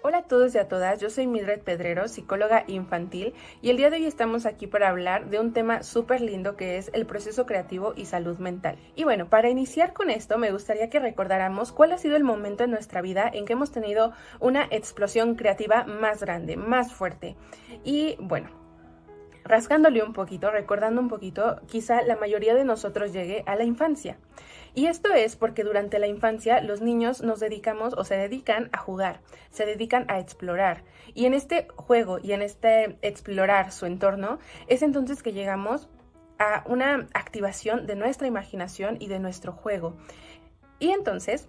Hola a todos y a todas, yo soy Mildred Pedrero, psicóloga infantil, y el día de hoy estamos aquí para hablar de un tema súper lindo que es el proceso creativo y salud mental. Y bueno, para iniciar con esto me gustaría que recordáramos cuál ha sido el momento en nuestra vida en que hemos tenido una explosión creativa más grande, más fuerte. Y bueno, rascándole un poquito, recordando un poquito, quizá la mayoría de nosotros llegue a la infancia. Y esto es porque durante la infancia los niños nos dedicamos o se dedican a jugar, se dedican a explorar. Y en este juego y en este explorar su entorno es entonces que llegamos a una activación de nuestra imaginación y de nuestro juego. Y entonces,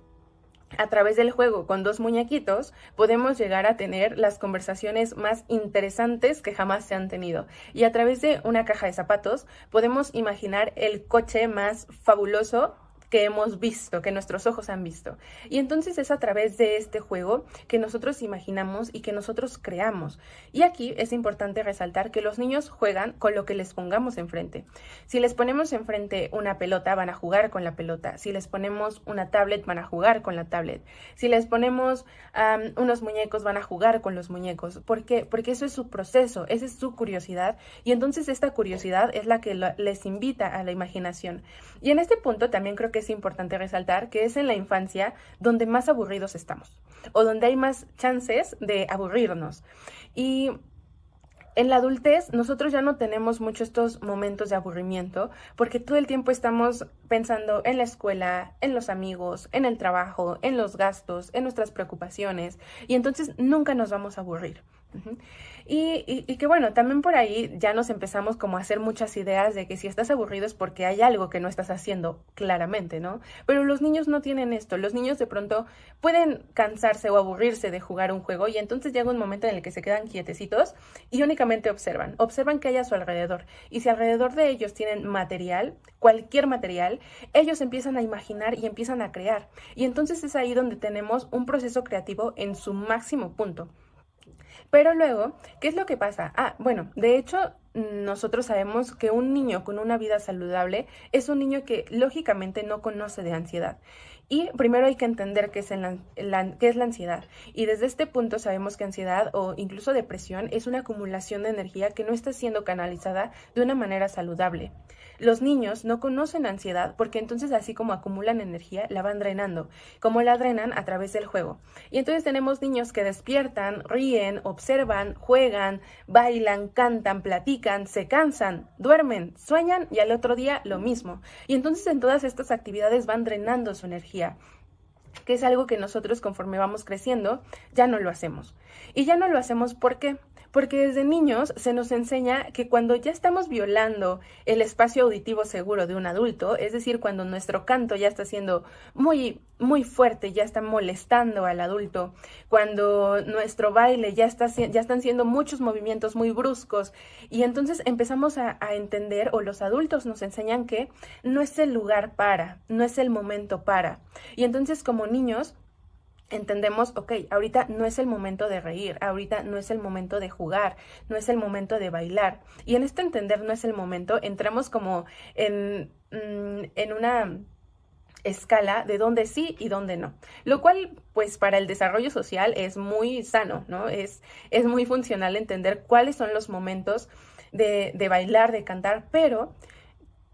a través del juego con dos muñequitos podemos llegar a tener las conversaciones más interesantes que jamás se han tenido. Y a través de una caja de zapatos podemos imaginar el coche más fabuloso que hemos visto, que nuestros ojos han visto. Y entonces es a través de este juego que nosotros imaginamos y que nosotros creamos. Y aquí es importante resaltar que los niños juegan con lo que les pongamos enfrente. Si les ponemos enfrente una pelota, van a jugar con la pelota. Si les ponemos una tablet, van a jugar con la tablet. Si les ponemos unos muñecos, van a jugar con los muñecos. ¿Por qué? Porque eso es su proceso, esa es su curiosidad. Y entonces esta curiosidad es la que les invita a la imaginación. Y en este punto también creo que es importante resaltar que es en la infancia donde más aburridos estamos o donde hay más chances de aburrirnos. Y en la adultez nosotros ya no tenemos mucho estos momentos de aburrimiento porque todo el tiempo estamos pensando en la escuela, en los amigos, en el trabajo, en los gastos, en nuestras preocupaciones y entonces nunca nos vamos a aburrir. Y que bueno, también por ahí ya nos empezamos como a hacer muchas ideas de que si estás aburrido es porque hay algo que no estás haciendo claramente, ¿no? Pero los niños no tienen esto, los niños de pronto pueden cansarse o aburrirse de jugar un juego y entonces llega un momento en el que se quedan quietecitos y únicamente observan qué hay a su alrededor y si alrededor de ellos tienen material, cualquier material, ellos empiezan a imaginar y empiezan a crear y entonces es ahí donde tenemos un proceso creativo en su máximo punto. Pero luego, ¿qué es lo que pasa? Bueno, de hecho, nosotros sabemos que un niño con una vida saludable es un niño que lógicamente no conoce de ansiedad. Y primero hay que entender qué es qué es la ansiedad. Y desde este punto sabemos que ansiedad o incluso depresión es una acumulación de energía que no está siendo canalizada de una manera saludable. Los niños no conocen ansiedad porque entonces así como acumulan energía, la van drenando, como la drenan a través del juego. Y entonces tenemos niños que despiertan, ríen, observan, juegan, bailan, cantan, platican, se cansan, duermen, sueñan y al otro día lo mismo. Y entonces en todas estas actividades van drenando su energía, que es algo que nosotros conforme vamos creciendo ya no lo hacemos. Y ya no lo hacemos ¿por qué? Porque desde niños se nos enseña que cuando ya estamos violando el espacio auditivo seguro de un adulto, es decir, cuando nuestro canto ya está siendo muy, muy fuerte, ya está molestando al adulto, cuando nuestro baile ya están siendo muchos movimientos muy bruscos, y entonces empezamos a entender, o los adultos nos enseñan que no es el lugar para, no es el momento para. Y entonces como niños entendemos, ok, ahorita no es el momento de reír, ahorita no es el momento de jugar, no es el momento de bailar. Y en este entender no es el momento, entramos como en una escala de dónde sí y dónde no. Lo cual, pues para el desarrollo social es muy sano, ¿no? Es muy funcional entender cuáles son los momentos de bailar, de cantar, pero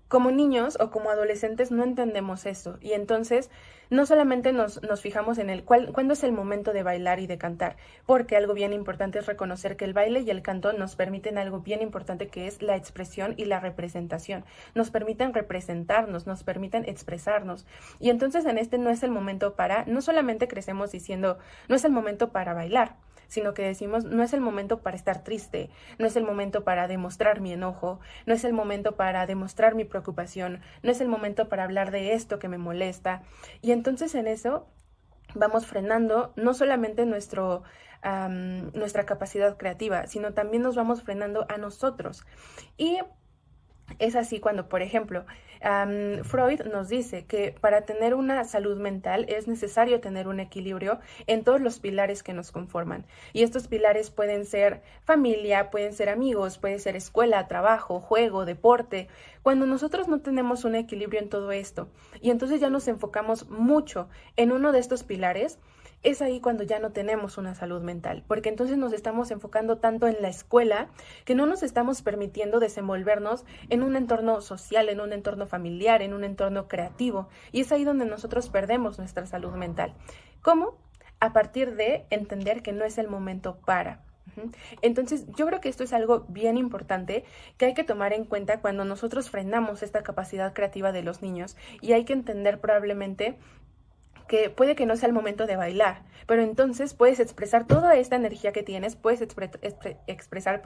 como niños o como adolescentes no entendemos eso y entonces no solamente nos fijamos en cuándo es el momento de bailar y de cantar, porque algo bien importante es reconocer que el baile y el canto nos permiten algo bien importante que es la expresión y la representación. Nos permiten representarnos, nos permiten expresarnos y entonces en este no es el momento para, no solamente crecemos diciendo no es el momento para bailar, sino que decimos, no es el momento para estar triste, no es el momento para demostrar mi enojo, no es el momento para demostrar mi preocupación, no es el momento para hablar de esto que me molesta. Y entonces en eso vamos frenando no solamente nuestra capacidad creativa, sino también nos vamos frenando a nosotros. Y es así cuando, por ejemplo, Freud nos dice que para tener una salud mental es necesario tener un equilibrio en todos los pilares que nos conforman. Y estos pilares pueden ser familia, pueden ser amigos, puede ser escuela, trabajo, juego, deporte, Cuando nosotros no tenemos un equilibrio en todo esto y entonces ya nos enfocamos mucho en uno de estos pilares, es ahí cuando ya no tenemos una salud mental, porque entonces nos estamos enfocando tanto en la escuela que no nos estamos permitiendo desenvolvernos en un entorno social, en un entorno familiar, en un entorno creativo, y es ahí donde nosotros perdemos nuestra salud mental. ¿Cómo? A partir de entender que no es el momento para. Entonces, yo creo que esto es algo bien importante que hay que tomar en cuenta cuando nosotros frenamos esta capacidad creativa de los niños, y hay que entender probablemente que puede que no sea el momento de bailar, pero entonces puedes expresar toda esta energía que tienes, puedes expresar,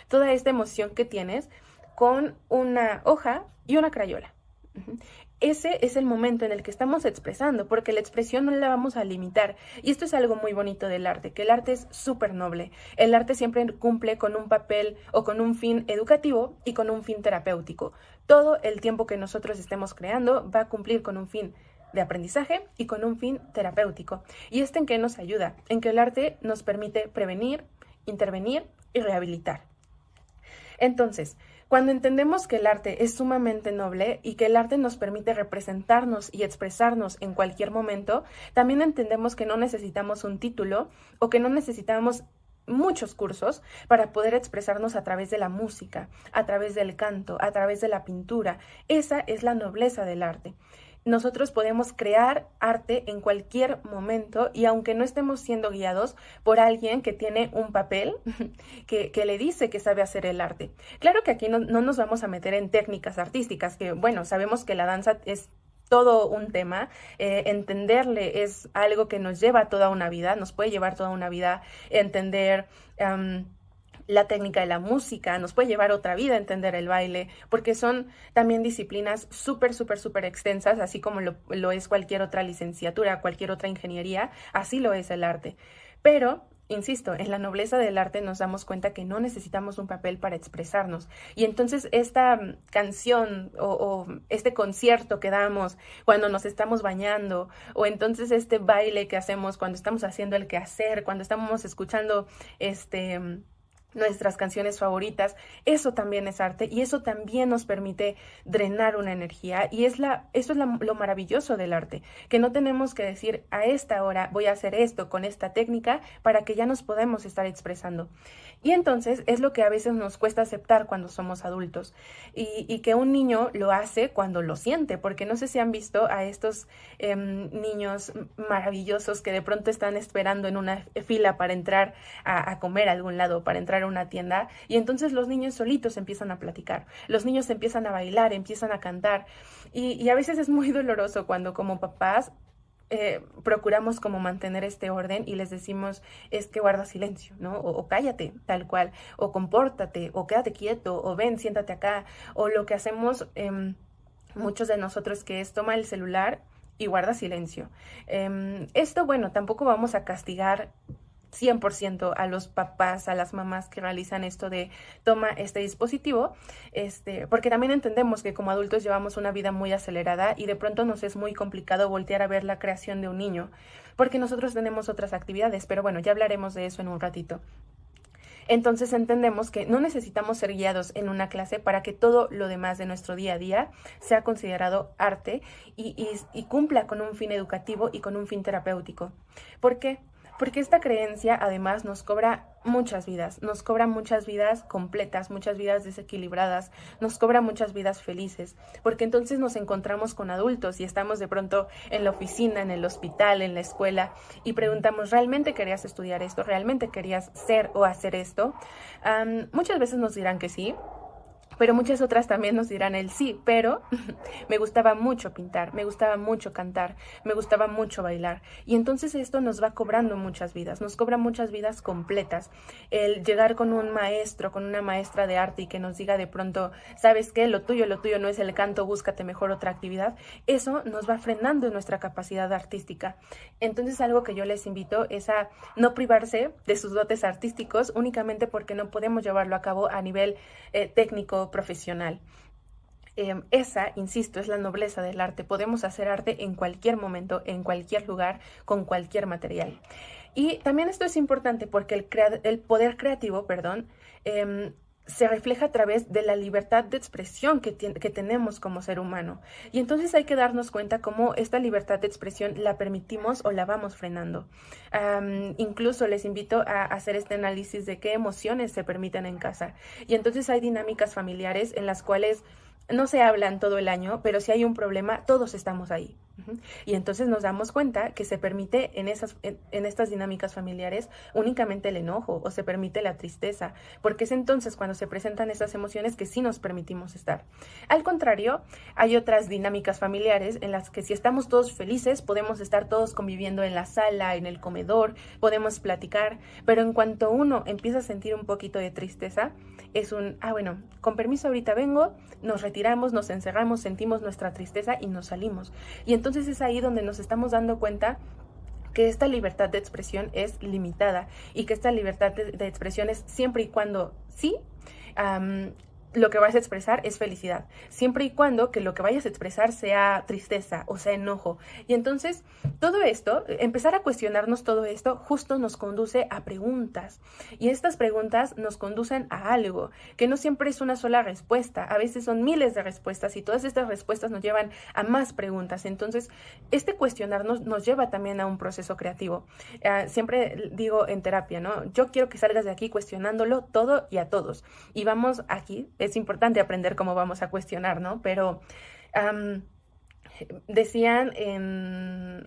toda esta emoción que tienes con una hoja y una crayola. Ese es el momento en el que estamos expresando, porque la expresión no la vamos a limitar. Y esto es algo muy bonito del arte, que el arte es súper noble. El arte siempre cumple con un papel o con un fin educativo y con un fin terapéutico. Todo el tiempo que nosotros estemos creando va a cumplir con un fin de aprendizaje y con un fin terapéutico. ¿Y esto en qué nos ayuda? En que el arte nos permite prevenir, intervenir y rehabilitar. Entonces, cuando entendemos que el arte es sumamente noble y que el arte nos permite representarnos y expresarnos en cualquier momento, también entendemos que no necesitamos un título o que no necesitamos muchos cursos para poder expresarnos a través de la música, a través del canto, a través de la pintura. Esa es la nobleza del arte. Nosotros podemos crear arte en cualquier momento y aunque no estemos siendo guiados por alguien que tiene un papel que le dice que sabe hacer el arte. Claro que aquí no nos vamos a meter en técnicas artísticas, que bueno, sabemos que la danza es todo un tema, entenderle es algo que nos lleva toda una vida, nos puede llevar toda una vida entender la técnica de la música, nos puede llevar otra vida a entender el baile, porque son también disciplinas súper extensas, así como lo es cualquier otra licenciatura, cualquier otra ingeniería, así lo es el arte. Pero insisto, en la nobleza del arte nos damos cuenta que no necesitamos un papel para expresarnos. Y entonces esta canción o este concierto que damos cuando nos estamos bañando, o entonces este baile que hacemos cuando estamos haciendo el quehacer, cuando estamos escuchando nuestras canciones favoritas, eso también es arte y eso también nos permite drenar una energía y eso es lo maravilloso del arte, que no tenemos que decir a esta hora voy a hacer esto con esta técnica para que ya nos podemos estar expresando. Y entonces es lo que a veces nos cuesta aceptar cuando somos adultos y que un niño lo hace cuando lo siente, porque no sé si han visto a estos niños maravillosos que de pronto están esperando en una fila para entrar a comer a algún lado, para entrar a una tienda, y entonces los niños solitos empiezan a platicar, los niños empiezan a bailar, empiezan a cantar, y a veces es muy doloroso cuando como papás procuramos como mantener este orden y les decimos es que guarda silencio, ¿no? O cállate, tal cual, o compórtate, o quédate quieto, o ven, siéntate acá, o lo que hacemos muchos de nosotros que es toma el celular y guarda silencio. Esto, bueno, tampoco vamos a castigar 100% a los papás, a las mamás que realizan esto de toma este dispositivo, porque también entendemos que como adultos llevamos una vida muy acelerada y de pronto nos es muy complicado voltear a ver la creación de un niño, porque nosotros tenemos otras actividades, pero bueno, ya hablaremos de eso en un ratito. Entonces entendemos que no necesitamos ser guiados en una clase para que todo lo demás de nuestro día a día sea considerado arte y cumpla con un fin educativo y con un fin terapéutico. ¿Por qué? Porque esta creencia además nos cobra muchas vidas completas, muchas vidas desequilibradas, nos cobra muchas vidas felices, porque entonces nos encontramos con adultos y estamos de pronto en la oficina, en el hospital, en la escuela y preguntamos, ¿realmente querías estudiar esto? ¿Realmente querías ser o hacer esto? Muchas veces nos dirán que sí, pero muchas otras también nos dirán el sí, pero me gustaba mucho pintar, me gustaba mucho cantar, me gustaba mucho bailar. Y entonces esto nos va cobrando muchas vidas, nos cobra muchas vidas completas. El llegar con un maestro, con una maestra de arte y que nos diga de pronto, ¿sabes qué? Lo tuyo no es el canto, búscate mejor otra actividad. Eso nos va frenando nuestra capacidad artística. Entonces algo que yo les invito es a no privarse de sus dotes artísticos únicamente porque no podemos llevarlo a cabo a nivel técnico, profesional. Esa, insisto, es la nobleza del arte. Podemos hacer arte en cualquier momento, en cualquier lugar, con cualquier material. Y también esto es importante porque el poder creativo, se refleja a través de la libertad de expresión que tenemos como ser humano. Y entonces hay que darnos cuenta cómo esta libertad de expresión la permitimos o la vamos frenando. Incluso les invito a hacer este análisis de qué emociones se permiten en casa. Y entonces hay dinámicas familiares en las cuales no se hablan todo el año, pero si hay un problema, todos estamos ahí. Y entonces nos damos cuenta que se permite en estas dinámicas familiares únicamente el enojo o se permite la tristeza, porque es entonces cuando se presentan esas emociones que sí nos permitimos estar. Al contrario, hay otras dinámicas familiares en las que si estamos todos felices, podemos estar todos conviviendo en la sala, en el comedor, podemos platicar, pero en cuanto uno empieza a sentir un poquito de tristeza, es bueno, con permiso ahorita vengo, nos retiramos, nos encerramos, sentimos nuestra tristeza y nos salimos. Y entonces es ahí donde nos estamos dando cuenta que esta libertad de expresión es limitada y que esta libertad de expresión es siempre y cuando sí, lo que vas a expresar es felicidad, siempre y cuando que lo que vayas a expresar sea tristeza o sea enojo. Y entonces todo esto, empezar a cuestionarnos todo esto, justo nos conduce a preguntas. Y estas preguntas nos conducen a algo, que no siempre es una sola respuesta, a veces son miles de respuestas y todas estas respuestas nos llevan a más preguntas. Entonces, este cuestionarnos nos lleva también a un proceso creativo. Siempre digo en terapia, ¿no? Yo quiero que salgas de aquí cuestionándolo todo y a todos. Y vamos aquí, es importante aprender cómo vamos a cuestionar, ¿no? Pero decían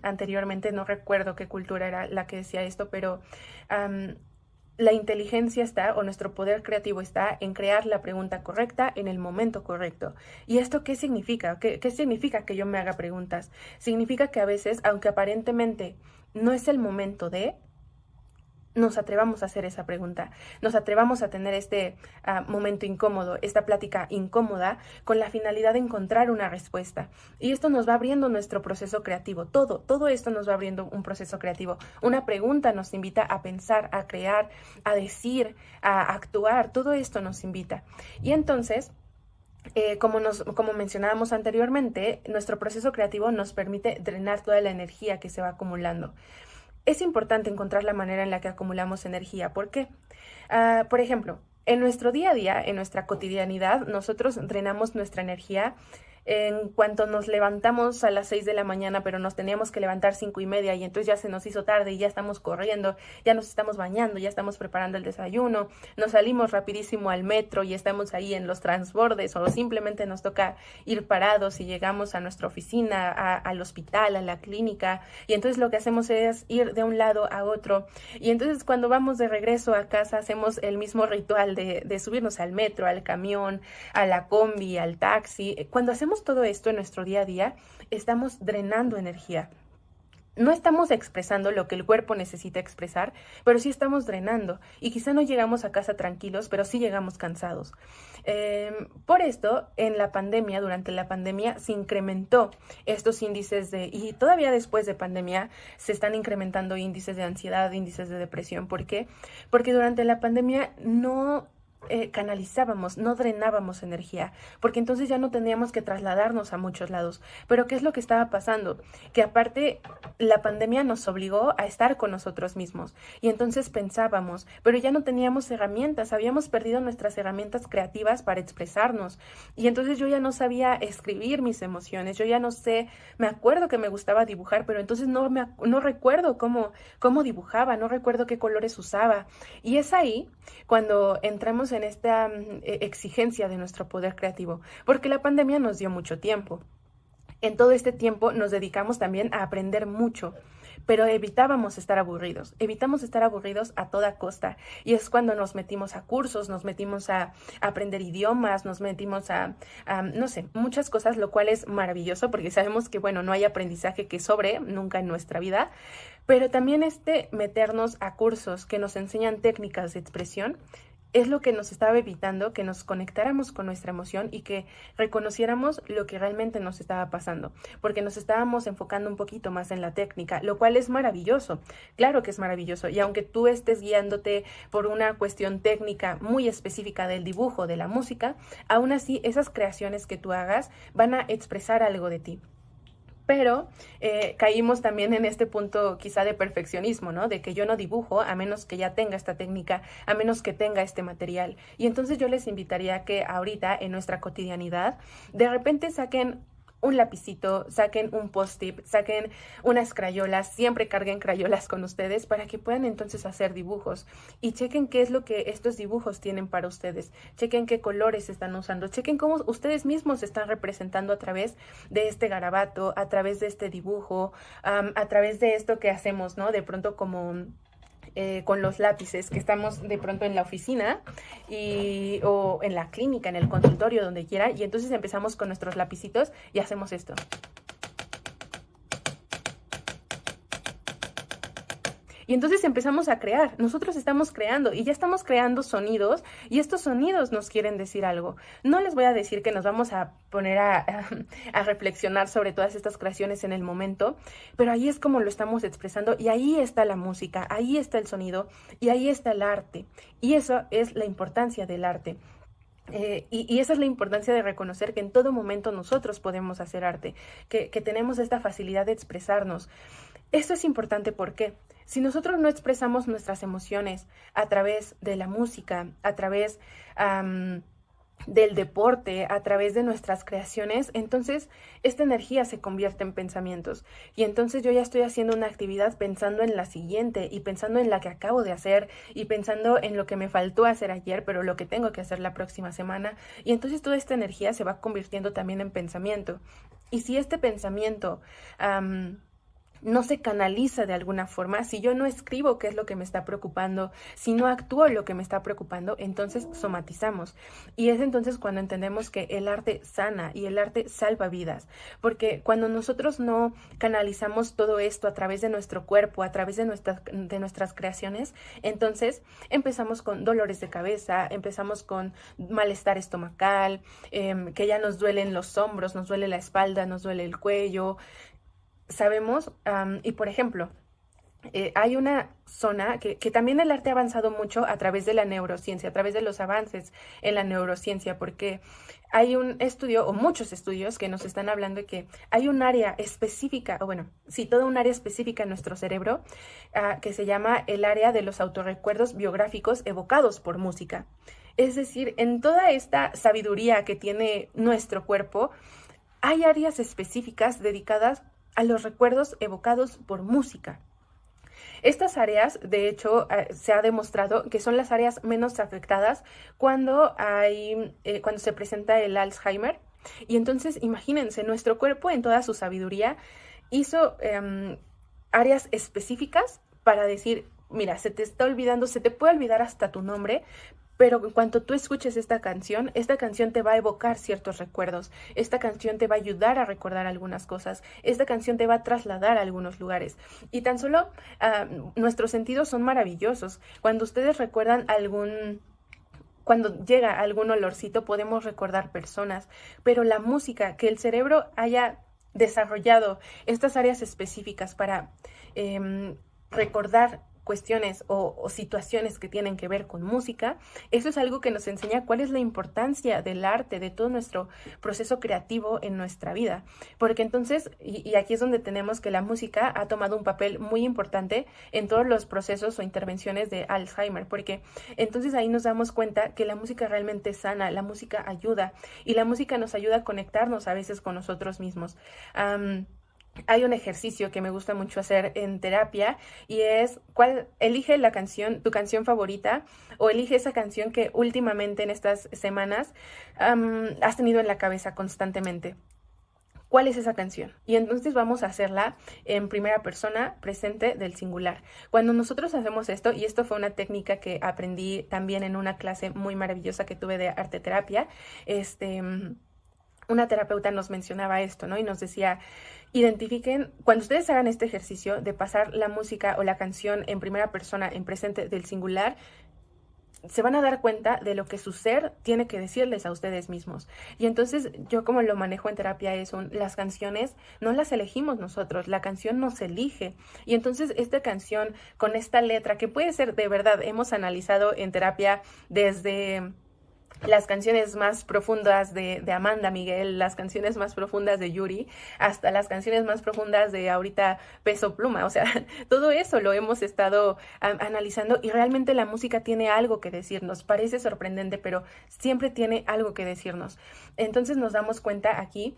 anteriormente, no recuerdo qué cultura era la que decía esto, pero la inteligencia está, o nuestro poder creativo está en crear la pregunta correcta en el momento correcto. ¿Y esto qué significa? ¿Qué significa que yo me haga preguntas? Significa que a veces, aunque aparentemente no es el momento nos atrevamos a hacer esa pregunta, nos atrevamos a tener este momento incómodo, esta plática incómoda, con la finalidad de encontrar una respuesta. Y esto nos va abriendo nuestro proceso creativo, todo esto nos va abriendo un proceso creativo. Una pregunta nos invita a pensar, a crear, a decir, a actuar, todo esto nos invita. Y entonces, como mencionábamos anteriormente, nuestro proceso creativo nos permite drenar toda la energía que se va acumulando. Es importante encontrar la manera en la que acumulamos energía. ¿Por qué? Por ejemplo, en nuestro día a día, en nuestra cotidianidad, nosotros drenamos nuestra energía en cuanto nos levantamos a las 6 de la mañana, pero nos teníamos que levantar 5:30 y entonces ya se nos hizo tarde y ya estamos corriendo, ya nos estamos bañando, ya estamos preparando el desayuno, nos salimos rapidísimo al metro y estamos ahí en los transbordes o simplemente nos toca ir parados y llegamos a nuestra oficina, al hospital, a la clínica y entonces lo que hacemos es ir de un lado a otro y entonces cuando vamos de regreso a casa hacemos el mismo ritual de subirnos al metro, al camión, a la combi, al taxi. Cuando hacemos todo esto en nuestro día a día, estamos drenando energía. No estamos expresando lo que el cuerpo necesita expresar, pero sí estamos drenando. Y quizá no llegamos a casa tranquilos, pero sí llegamos cansados. Por esto, durante la pandemia, se incrementó estos índices y todavía después de pandemia, se están incrementando índices de ansiedad, índices de depresión. ¿Por qué? Porque durante la pandemia no canalizábamos, no drenábamos energía, porque entonces ya no teníamos que trasladarnos a muchos lados. Pero ¿qué es lo que estaba pasando? Que aparte la pandemia nos obligó a estar con nosotros mismos y entonces pensábamos, pero ya no teníamos herramientas, habíamos perdido nuestras herramientas creativas para expresarnos y entonces yo ya no sabía escribir mis emociones, yo ya no sé, me acuerdo que me gustaba dibujar, pero entonces no recuerdo cómo dibujaba, no recuerdo qué colores usaba y es ahí cuando entramos en esta exigencia de nuestro poder creativo, porque la pandemia nos dio mucho tiempo. En todo este tiempo nos dedicamos también a aprender mucho, pero evitamos estar aburridos a toda costa. Y es cuando nos metimos a cursos, nos metimos a aprender idiomas, nos metimos no sé, muchas cosas, lo cual es maravilloso porque sabemos que, bueno, no hay aprendizaje que sobre nunca en nuestra vida, pero también meternos a cursos que nos enseñan técnicas de expresión es lo que nos estaba evitando que nos conectáramos con nuestra emoción y que reconociéramos lo que realmente nos estaba pasando, porque nos estábamos enfocando un poquito más en la técnica, lo cual es maravilloso, claro que es maravilloso, y aunque tú estés guiándote por una cuestión técnica muy específica del dibujo, de la música, aún así esas creaciones que tú hagas van a expresar algo de ti. Pero caímos también en este punto quizá de perfeccionismo, ¿no? De que yo no dibujo a menos que ya tenga esta técnica, a menos que tenga este material. Y entonces yo les invitaría a que ahorita en nuestra cotidianidad de repente saquen un lapicito, saquen un post-it, saquen unas crayolas, siempre carguen crayolas con ustedes para que puedan entonces hacer dibujos y chequen qué es lo que estos dibujos tienen para ustedes, chequen qué colores están usando, chequen cómo ustedes mismos se están representando a través de este garabato, a través de este dibujo, a través de esto que hacemos, ¿no? De pronto como con los lápices, que estamos de pronto en la oficina o en la clínica, en el consultorio, donde quiera, y entonces empezamos con nuestros lapicitos y hacemos esto. Y entonces empezamos a crear, nosotros estamos creando y ya estamos creando sonidos y estos sonidos nos quieren decir algo. No les voy a decir que nos vamos a poner a reflexionar sobre todas estas creaciones en el momento, pero ahí es como lo estamos expresando y ahí está la música, ahí está el sonido y ahí está el arte. Y eso es la importancia del arte. Y esa es la importancia de reconocer que en todo momento nosotros podemos hacer arte, que tenemos esta facilidad de expresarnos. Esto es importante porque si nosotros no expresamos nuestras emociones a través de la música, a través del deporte, a través de nuestras creaciones, entonces esta energía se convierte en pensamientos. Y entonces yo ya estoy haciendo una actividad pensando en la siguiente y pensando en la que acabo de hacer y pensando en lo que me faltó hacer ayer, pero lo que tengo que hacer la próxima semana. Y entonces toda esta energía se va convirtiendo también en pensamiento. Y si este pensamiento no se canaliza de alguna forma, si yo no escribo qué es lo que me está preocupando, si no actúo lo que me está preocupando, entonces somatizamos. Y es entonces cuando entendemos que el arte sana y el arte salva vidas, porque cuando nosotros no canalizamos todo esto a través de nuestro cuerpo, a través de nuestras creaciones, entonces empezamos con dolores de cabeza, empezamos con malestar estomacal, que ya nos duelen los hombros, nos duele la espalda, nos duele el cuello. Sabemos, y por ejemplo, hay una zona que también el arte ha avanzado mucho a través de la neurociencia, a través de los avances en la neurociencia, porque hay un estudio, o muchos estudios, que nos están hablando de que hay un área específica, o bueno, sí, toda un área específica en nuestro cerebro, que se llama el área de los autorrecuerdos biográficos evocados por música. Es decir, en toda esta sabiduría que tiene nuestro cuerpo, hay áreas específicas dedicadas a los recuerdos evocados por música. Estas áreas, de hecho, se ha demostrado que son las áreas menos afectadas cuando se presenta el Alzheimer. Y entonces, imagínense, nuestro cuerpo en toda su sabiduría hizo áreas específicas para decir, mira, se te está olvidando, se te puede olvidar hasta tu nombre, pero en cuanto tú escuches esta canción te va a evocar ciertos recuerdos, esta canción te va a ayudar a recordar algunas cosas, esta canción te va a trasladar a algunos lugares. Y tan solo nuestros sentidos son maravillosos. Cuando ustedes recuerdan cuando llega algún olorcito, podemos recordar personas, pero la música, que el cerebro haya desarrollado estas áreas específicas para recordar cuestiones o situaciones que tienen que ver con música, eso es algo que nos enseña cuál es la importancia del arte, de todo nuestro proceso creativo en nuestra vida, porque entonces, y aquí es donde tenemos que la música ha tomado un papel muy importante en todos los procesos o intervenciones de Alzheimer, porque entonces ahí nos damos cuenta que la música realmente sana, la música ayuda, y la música nos ayuda a conectarnos a veces con nosotros mismos. Hay un ejercicio que me gusta mucho hacer en terapia y es elige tu canción favorita, o elige esa canción que últimamente en estas semanas has tenido en la cabeza constantemente. ¿Cuál es esa canción? Y entonces vamos a hacerla en primera persona presente del singular. Cuando nosotros hacemos esto, y esto fue una técnica que aprendí también en una clase muy maravillosa que tuve de arte terapia, una terapeuta nos mencionaba esto, ¿no? Y nos decía, identifiquen, cuando ustedes hagan este ejercicio de pasar la música o la canción en primera persona, en presente del singular, se van a dar cuenta de lo que su ser tiene que decirles a ustedes mismos. Y entonces yo, como lo manejo en terapia, las canciones no las elegimos nosotros, la canción nos elige. Y entonces esta canción con esta letra, que puede ser, de verdad, hemos analizado en terapia desde las canciones más profundas de Amanda Miguel, las canciones más profundas de Yuri, hasta las canciones más profundas de ahorita Peso Pluma. O sea, todo eso lo hemos estado analizando y realmente la música tiene algo que decirnos. Parece sorprendente, pero siempre tiene algo que decirnos. Entonces nos damos cuenta aquí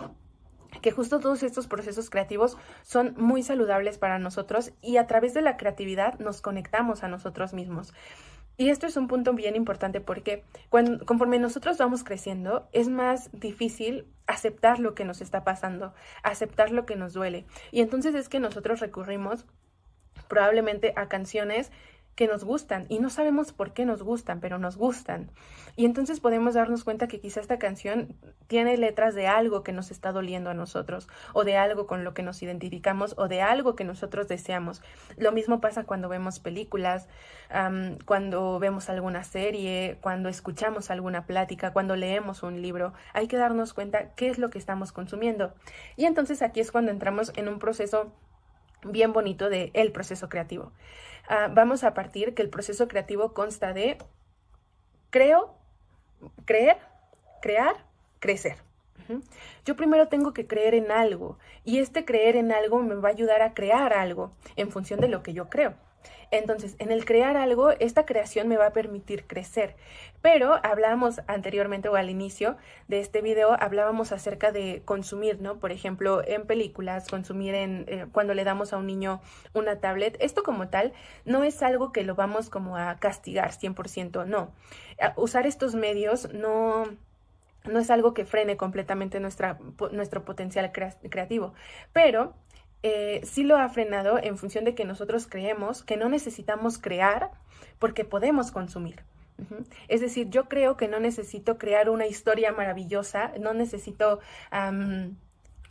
que justo todos estos procesos creativos son muy saludables para nosotros y a través de la creatividad nos conectamos a nosotros mismos. Y esto es un punto bien importante porque conforme nosotros vamos creciendo, es más difícil aceptar lo que nos está pasando, aceptar lo que nos duele. Y entonces es que nosotros recurrimos probablemente a canciones que nos gustan y no sabemos por qué nos gustan, pero nos gustan. Y entonces podemos darnos cuenta que quizá esta canción tiene letras de algo que nos está doliendo a nosotros, o de algo con lo que nos identificamos, o de algo que nosotros deseamos. Lo mismo pasa cuando vemos películas, cuando vemos alguna serie, cuando escuchamos alguna plática, cuando leemos un libro. Hay que darnos cuenta qué es lo que estamos consumiendo. Y entonces aquí es cuando entramos en un proceso bien bonito de el proceso creativo. Vamos a partir que el proceso creativo consta de creo, creer, crear, crecer. Yo primero tengo que creer en algo y este creer en algo me va a ayudar a crear algo en función de lo que yo creo. Entonces, en el crear algo, esta creación me va a permitir crecer. Pero hablábamos anteriormente o al inicio de este video, hablábamos acerca de consumir, ¿no? Por ejemplo, en películas, consumir cuando le damos a un niño una tablet. Esto como tal no es algo que lo vamos como a castigar 100%, no. Usar estos medios no es algo que frene completamente nuestro potencial creativo, pero sí lo ha frenado en función de que nosotros creemos que no necesitamos crear porque podemos consumir. Es decir, yo creo que no necesito crear una historia maravillosa, no necesito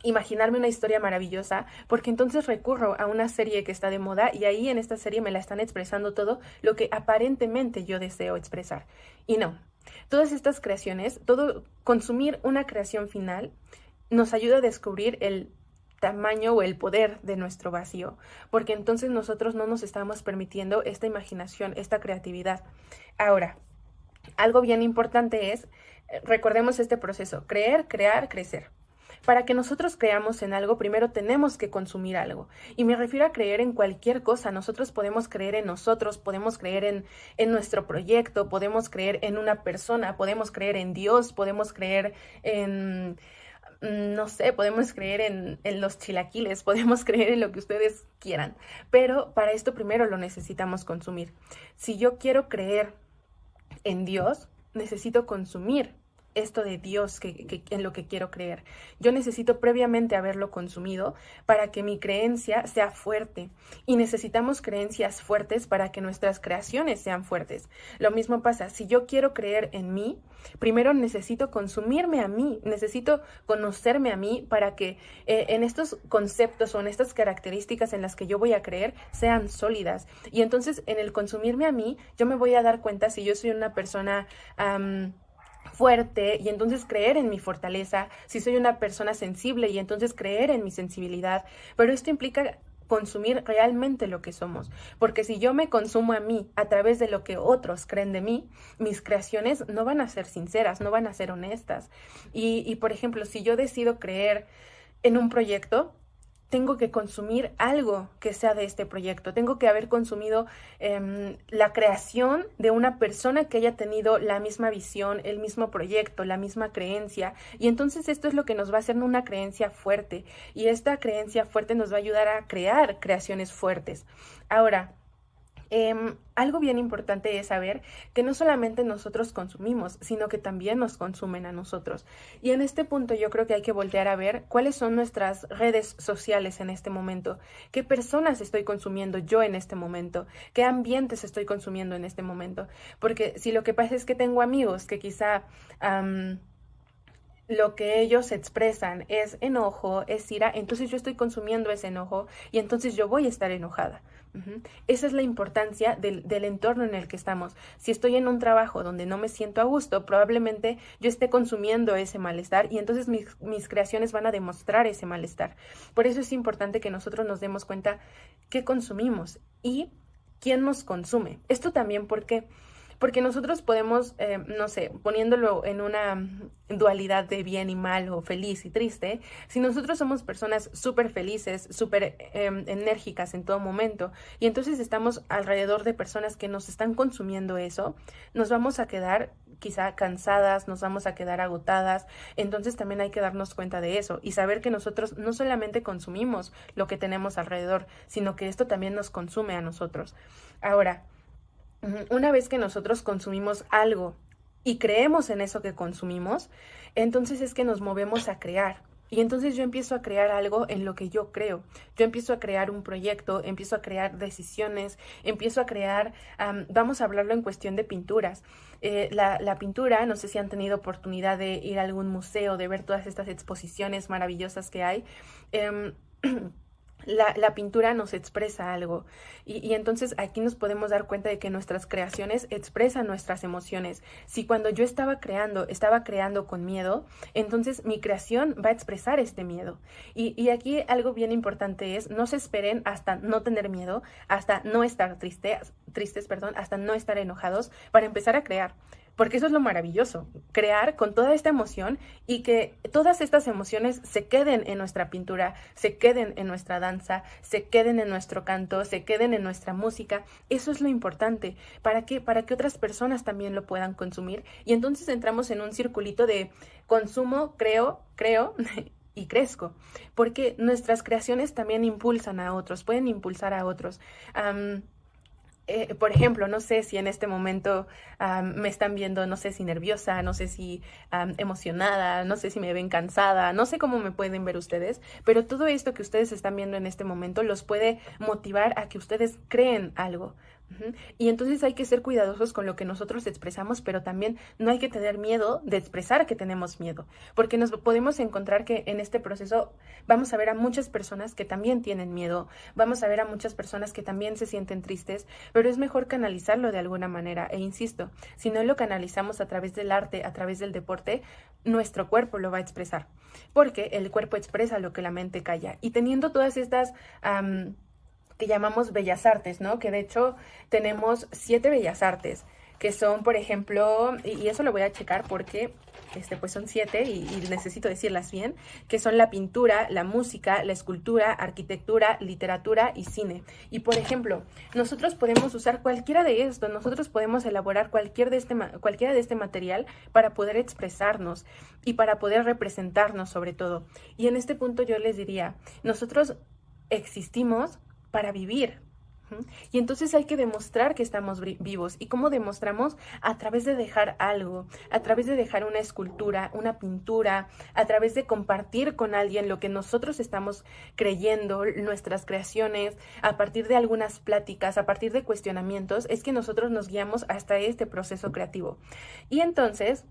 imaginarme una historia maravillosa, porque entonces recurro a una serie que está de moda y ahí en esta serie me la están expresando todo lo que aparentemente yo deseo expresar. Y no, todas estas creaciones, todo consumir una creación final nos ayuda a descubrir el tamaño o el poder de nuestro vacío, porque entonces nosotros no nos estamos permitiendo esta imaginación, esta creatividad. Ahora, algo bien importante es, recordemos este proceso, creer, crear, crecer. Para que nosotros creamos en algo, primero tenemos que consumir algo. Y me refiero a creer en cualquier cosa. Nosotros podemos creer en nosotros, podemos creer en nuestro proyecto, podemos creer en una persona, podemos creer en Dios, podemos creer en, no sé, podemos creer en los chilaquiles, podemos creer en lo que ustedes quieran. Pero para esto primero lo necesitamos consumir. Si yo quiero creer en Dios, necesito consumir esto de Dios en lo que quiero creer. Yo necesito previamente haberlo consumido para que mi creencia sea fuerte y necesitamos creencias fuertes para que nuestras creaciones sean fuertes. Lo mismo pasa, si yo quiero creer en mí, primero necesito consumirme a mí, necesito conocerme a mí para que en estos conceptos o en estas características en las que yo voy a creer sean sólidas. Y entonces en el consumirme a mí, yo me voy a dar cuenta si yo soy una persona fuerte y entonces creer en mi fortaleza, si soy una persona sensible y entonces creer en mi sensibilidad, pero esto implica consumir realmente lo que somos, porque si yo me consumo a mí a través de lo que otros creen de mí, mis creaciones no van a ser sinceras, no van a ser honestas. Y por ejemplo, si yo decido creer en un proyecto, tengo que consumir algo que sea de este proyecto. Tengo que haber consumido la creación de una persona que haya tenido la misma visión, el mismo proyecto, la misma creencia. Y entonces esto es lo que nos va a hacer una creencia fuerte. Y esta creencia fuerte nos va a ayudar a crear creaciones fuertes. Ahora, algo bien importante es saber que no solamente nosotros consumimos, sino que también nos consumen a nosotros. Y en este punto yo creo que hay que voltear a ver cuáles son nuestras redes sociales en este momento, qué personas estoy consumiendo yo en este momento, qué ambientes estoy consumiendo en este momento. Porque si lo que pasa es que tengo amigos que quizá lo que ellos expresan es enojo, es ira, entonces yo estoy consumiendo ese enojo y entonces yo voy a estar enojada. Esa es la importancia del entorno en el que estamos. Si estoy en un trabajo donde no me siento a gusto, probablemente yo esté consumiendo ese malestar y entonces mis creaciones van a demostrar ese malestar. Por eso es importante que nosotros nos demos cuenta qué consumimos y quién nos consume. Esto también, ¿por qué? Porque nosotros podemos, no sé, poniéndolo en una dualidad de bien y mal o feliz y triste, si nosotros somos personas súper felices, súper enérgicas en todo momento y entonces estamos alrededor de personas que nos están consumiendo eso, nos vamos a quedar quizá cansadas, nos vamos a quedar agotadas, entonces también hay que darnos cuenta de eso y saber que nosotros no solamente consumimos lo que tenemos alrededor, sino que esto también nos consume a nosotros. Ahora, una vez que nosotros consumimos algo y creemos en eso que consumimos, entonces es que nos movemos a crear. Y entonces yo empiezo a crear algo en lo que yo creo. Yo empiezo a crear un proyecto, empiezo a crear decisiones, empiezo a crear, vamos a hablarlo en cuestión de pinturas. La pintura, no sé si han tenido oportunidad de ir a algún museo, de ver todas estas exposiciones maravillosas que hay. La pintura nos expresa algo y entonces aquí nos podemos dar cuenta de que nuestras creaciones expresan nuestras emociones. Si cuando yo estaba creando con miedo, entonces mi creación va a expresar este miedo. Y aquí algo bien importante es, no se esperen hasta no tener miedo, hasta no estar tristes, hasta no estar enojados para empezar a crear. Porque eso es lo maravilloso, crear con toda esta emoción y que todas estas emociones se queden en nuestra pintura, se queden en nuestra danza, se queden en nuestro canto, se queden en nuestra música. Eso es lo importante. ¿Para qué? Para que otras personas también lo puedan consumir. Y entonces entramos en un circulito de consumo, creo y crezco. Porque nuestras creaciones también impulsan a otros, pueden impulsar a otros. Por ejemplo, no sé si en este momento me están viendo, no sé si nerviosa, no sé si emocionada, no sé si me ven cansada, no sé cómo me pueden ver ustedes, pero todo esto que ustedes están viendo en este momento los puede motivar a que ustedes creen algo. Y entonces hay que ser cuidadosos con lo que nosotros expresamos, pero también no hay que tener miedo de expresar que tenemos miedo, porque nos podemos encontrar que en este proceso vamos a ver a muchas personas que también tienen miedo, vamos a ver a muchas personas que también se sienten tristes, pero es mejor canalizarlo de alguna manera. E insisto, si no lo canalizamos a través del arte, a través del deporte, nuestro cuerpo lo va a expresar, porque el cuerpo expresa lo que la mente calla. Y teniendo todas estas que llamamos bellas artes, ¿no? Que de hecho tenemos 7 bellas artes, que son, por ejemplo, y eso lo voy a checar porque pues son 7 y necesito decirlas bien, que son la pintura, la música, la escultura, arquitectura, literatura y cine. Y por ejemplo, nosotros podemos usar cualquiera de estos, nosotros podemos elaborar cualquiera de este material para poder expresarnos y para poder representarnos sobre todo. Y en este punto yo les diría, nosotros existimos para vivir. Y entonces hay que demostrar que estamos vivos. ¿Y cómo demostramos? A través de dejar algo, a través de dejar una escultura, una pintura, a través de compartir con alguien lo que nosotros estamos creyendo, nuestras creaciones, a partir de algunas pláticas, a partir de cuestionamientos, es que nosotros nos guiamos hasta este proceso creativo. Y entonces,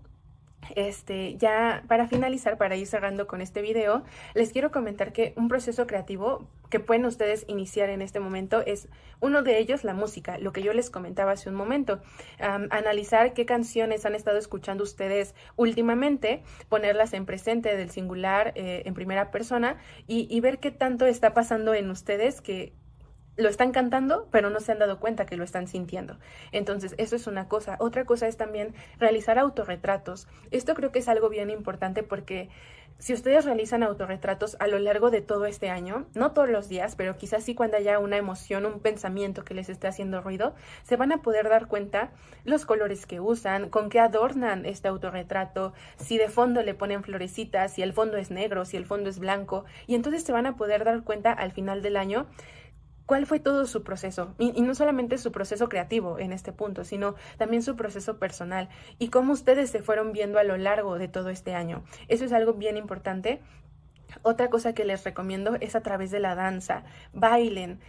ya para finalizar, para ir cerrando con este video, les quiero comentar que un proceso creativo que pueden ustedes iniciar en este momento es uno de ellos, la música, lo que yo les comentaba hace un momento. Analizar qué canciones han estado escuchando ustedes últimamente, ponerlas en presente del singular, en primera persona y ver qué tanto está pasando en ustedes que lo están cantando, pero no se han dado cuenta que lo están sintiendo. Entonces, eso es una cosa. Otra cosa es también realizar autorretratos. Esto creo que es algo bien importante porque si ustedes realizan autorretratos a lo largo de todo este año, no todos los días, pero quizás sí cuando haya una emoción, un pensamiento que les esté haciendo ruido, se van a poder dar cuenta los colores que usan, con qué adornan este autorretrato, si de fondo le ponen florecitas, si el fondo es negro, si el fondo es blanco, y entonces se van a poder dar cuenta al final del año cuál fue todo su proceso, y no solamente su proceso creativo en este punto, sino también su proceso personal y cómo ustedes se fueron viendo a lo largo de todo este año. Eso es algo bien importante. Otra cosa que les recomiendo es a través de la danza. Bailen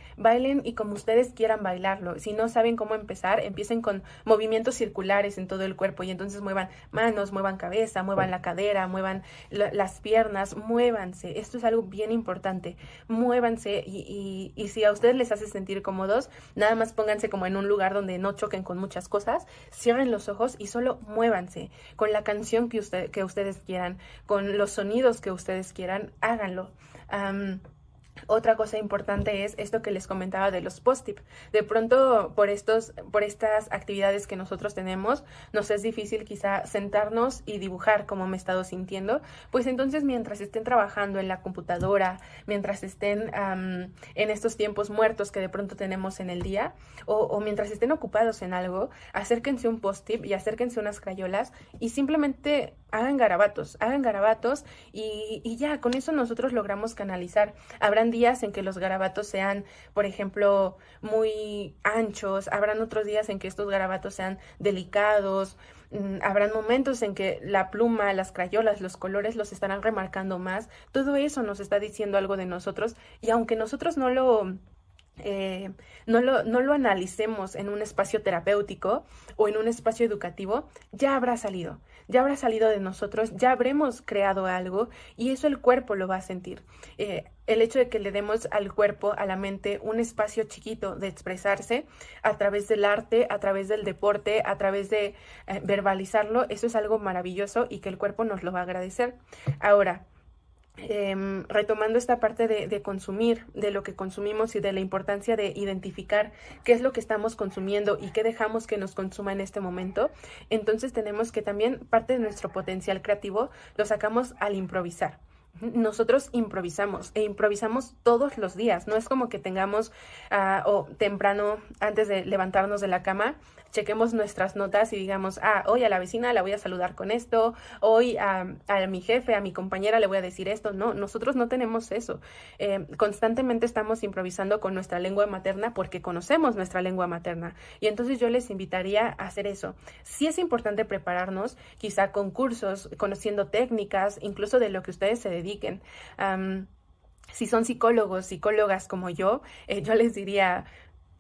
y como ustedes quieran bailarlo. Si no saben cómo empezar, empiecen con movimientos circulares en todo el cuerpo y entonces muevan manos, muevan cabeza, muevan la cadera, muevan las piernas, muévanse. Esto es algo bien importante. Muévanse y si a ustedes les hace sentir cómodos, nada más pónganse como en un lugar donde no choquen con muchas cosas, cierren los ojos y solo muévanse con la canción que ustedes quieran, con los sonidos que ustedes quieran. Háganlo. Otra cosa importante es esto que les comentaba de los post-it. De pronto, por estas actividades que nosotros tenemos, nos es difícil quizá sentarnos y dibujar como me he estado sintiendo. Pues entonces, mientras estén trabajando en la computadora, mientras estén en estos tiempos muertos que de pronto tenemos en el día, o mientras estén ocupados en algo, acérquense un post-it y acérquense unas crayolas y simplemente hagan garabatos y ya, con eso nosotros logramos canalizar. Habrán días en que los garabatos sean, por ejemplo, muy anchos, habrán otros días en que estos garabatos sean delicados, habrán momentos en que la pluma, las crayolas, los colores los estarán remarcando más. Todo eso nos está diciendo algo de nosotros y aunque nosotros no lo analicemos en un espacio terapéutico o en un espacio educativo, ya habrá salido de nosotros, ya habremos creado algo y eso el cuerpo lo va a sentir. El hecho de que le demos al cuerpo, a la mente, un espacio chiquito de expresarse a través del arte, a través del deporte, a través de verbalizarlo, eso es algo maravilloso y que el cuerpo nos lo va a agradecer. Ahora, retomando esta parte de consumir, de lo que consumimos y de la importancia de identificar qué es lo que estamos consumiendo y qué dejamos que nos consuma en este momento, entonces tenemos que también parte de nuestro potencial creativo lo sacamos al improvisar. Nosotros improvisamos e improvisamos todos los días, no es como que tengamos o temprano antes de levantarnos de la cama chequemos nuestras notas y digamos, hoy a la vecina la voy a saludar con esto, hoy a mi jefe, a mi compañera le voy a decir esto. No, nosotros no tenemos eso. Constantemente estamos improvisando con nuestra lengua materna porque conocemos nuestra lengua materna y entonces yo les invitaría a hacer eso. Sí es importante prepararnos, quizá con cursos, conociendo técnicas, incluso de lo que ustedes se dediquen. Si son psicólogos, psicólogas como yo les diría,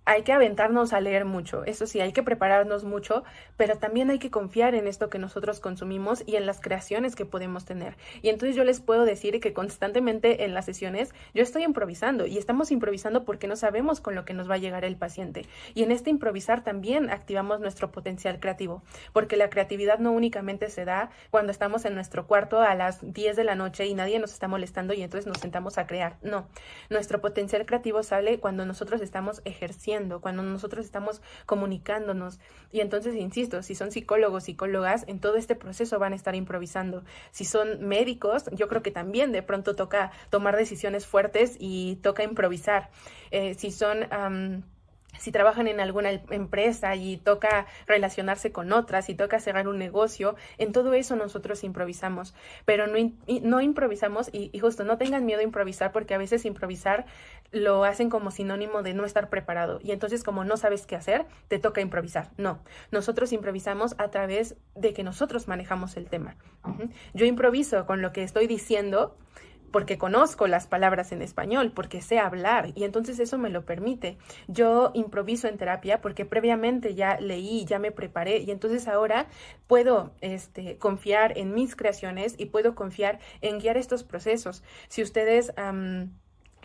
hay que aventarnos a leer mucho, eso sí, hay que prepararnos mucho, pero también hay que confiar en esto que nosotros consumimos y en las creaciones que podemos tener. Y entonces yo les puedo decir que constantemente en las sesiones yo estoy improvisando y estamos improvisando porque no sabemos con lo que nos va a llegar el paciente. Y en este improvisar también activamos nuestro potencial creativo, porque la creatividad no únicamente se da cuando estamos en nuestro cuarto a las 10 de la noche y nadie nos está molestando y entonces nos sentamos a crear. No, nuestro potencial creativo sale cuando nosotros estamos ejerciendo, cuando nosotros estamos comunicándonos. Y entonces, insisto, si son psicólogos, psicólogas, en todo este proceso van a estar improvisando. Si son médicos, yo creo que también de pronto toca tomar decisiones fuertes y toca improvisar. Si trabajan en alguna empresa y toca relacionarse con otras y toca cerrar un negocio, en todo eso nosotros improvisamos, pero no improvisamos y justo no tengan miedo a improvisar porque a veces improvisar lo hacen como sinónimo de no estar preparado y entonces como no sabes qué hacer, te toca improvisar. No, nosotros improvisamos a través de que nosotros manejamos el tema. Yo improviso con lo que estoy diciendo porque conozco las palabras en español, porque sé hablar y entonces eso me lo permite. Yo improviso en terapia porque previamente ya leí, ya me preparé y entonces ahora puedo confiar en mis creaciones y puedo confiar en guiar estos procesos. Si ustedes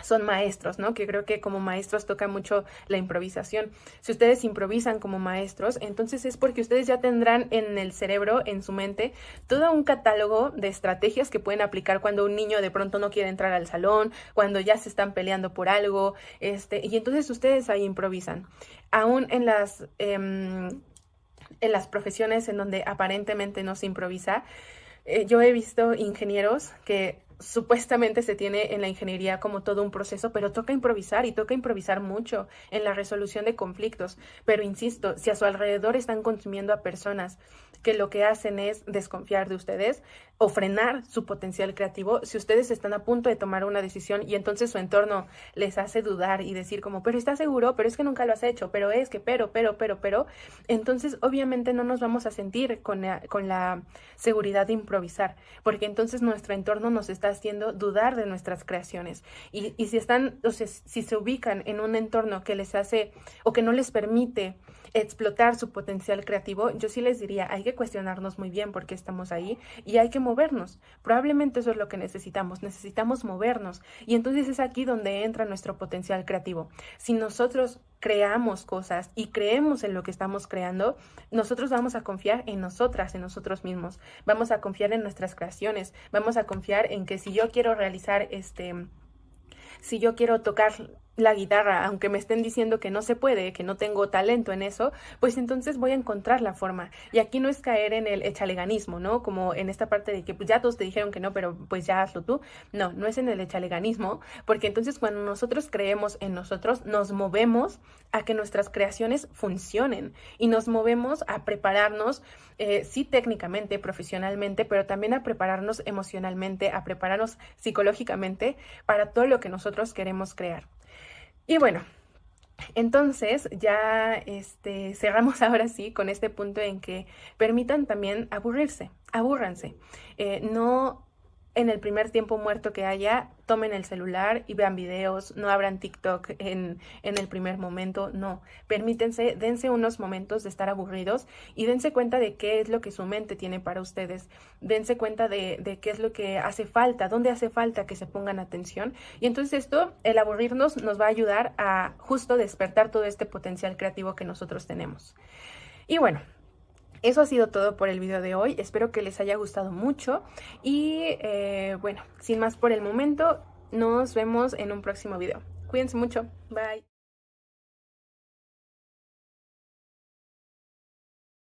son maestros, ¿no? Que creo que como maestros toca mucho la improvisación. Si ustedes improvisan como maestros, entonces es porque ustedes ya tendrán en el cerebro, en su mente, todo un catálogo de estrategias que pueden aplicar cuando un niño de pronto no quiere entrar al salón, cuando ya se están peleando por algo, y entonces ustedes ahí improvisan. Aún en las profesiones en donde aparentemente no se improvisa, yo he visto ingenieros que supuestamente se tiene en la ingeniería como todo un proceso, pero toca improvisar y toca improvisar mucho en la resolución de conflictos. Pero insisto, si a su alrededor están consumiendo a personas que lo que hacen es desconfiar de ustedes o frenar su potencial creativo, si ustedes están a punto de tomar una decisión y entonces su entorno les hace dudar y decir como, pero ¿estás seguro? Pero es que nunca lo has hecho, pero es que, pero, entonces obviamente no nos vamos a sentir con la seguridad de improvisar, porque entonces nuestro entorno nos está haciendo dudar de nuestras creaciones. Y si se ubican en un entorno que les hace o que no les permite explotar su potencial creativo, yo sí les diría, hay que cuestionarnos muy bien por qué estamos ahí y hay que movernos. Probablemente eso es lo que necesitamos movernos. Y entonces es aquí donde entra nuestro potencial creativo. Si nosotros creamos cosas y creemos en lo que estamos creando, nosotros vamos a confiar en nosotras, en nosotros mismos. Vamos a confiar en nuestras creaciones. Vamos a confiar en que si yo quiero realizar Si yo quiero tocar la guitarra, aunque me estén diciendo que no se puede, que no tengo talento en eso, pues entonces voy a encontrar la forma. Y aquí no es caer en el echaleganismo, ¿no? Como en esta parte de que pues ya todos te dijeron que no, pero pues ya hazlo tú. No, no es en el echaleganismo, porque entonces cuando nosotros creemos en nosotros, nos movemos a que nuestras creaciones funcionen y nos movemos a prepararnos, sí técnicamente, profesionalmente, pero también a prepararnos emocionalmente, a prepararnos psicológicamente para todo lo que nosotros queremos crear. Y bueno, entonces ya cerramos ahora sí con este punto en que permitan también aburrirse, abúrranse. No en el primer tiempo muerto que haya, tomen el celular y vean videos, no abran TikTok en el primer momento, no. Permítense, dense unos momentos de estar aburridos y dense cuenta de qué es lo que su mente tiene para ustedes. Dense cuenta de qué es lo que hace falta, dónde hace falta que se pongan atención. Y entonces esto, el aburrirnos, nos va a ayudar a justo despertar todo este potencial creativo que nosotros tenemos. Y bueno, eso ha sido todo por el video de hoy. Espero que les haya gustado mucho. Y bueno, sin más por el momento, nos vemos en un próximo video. Cuídense mucho. Bye.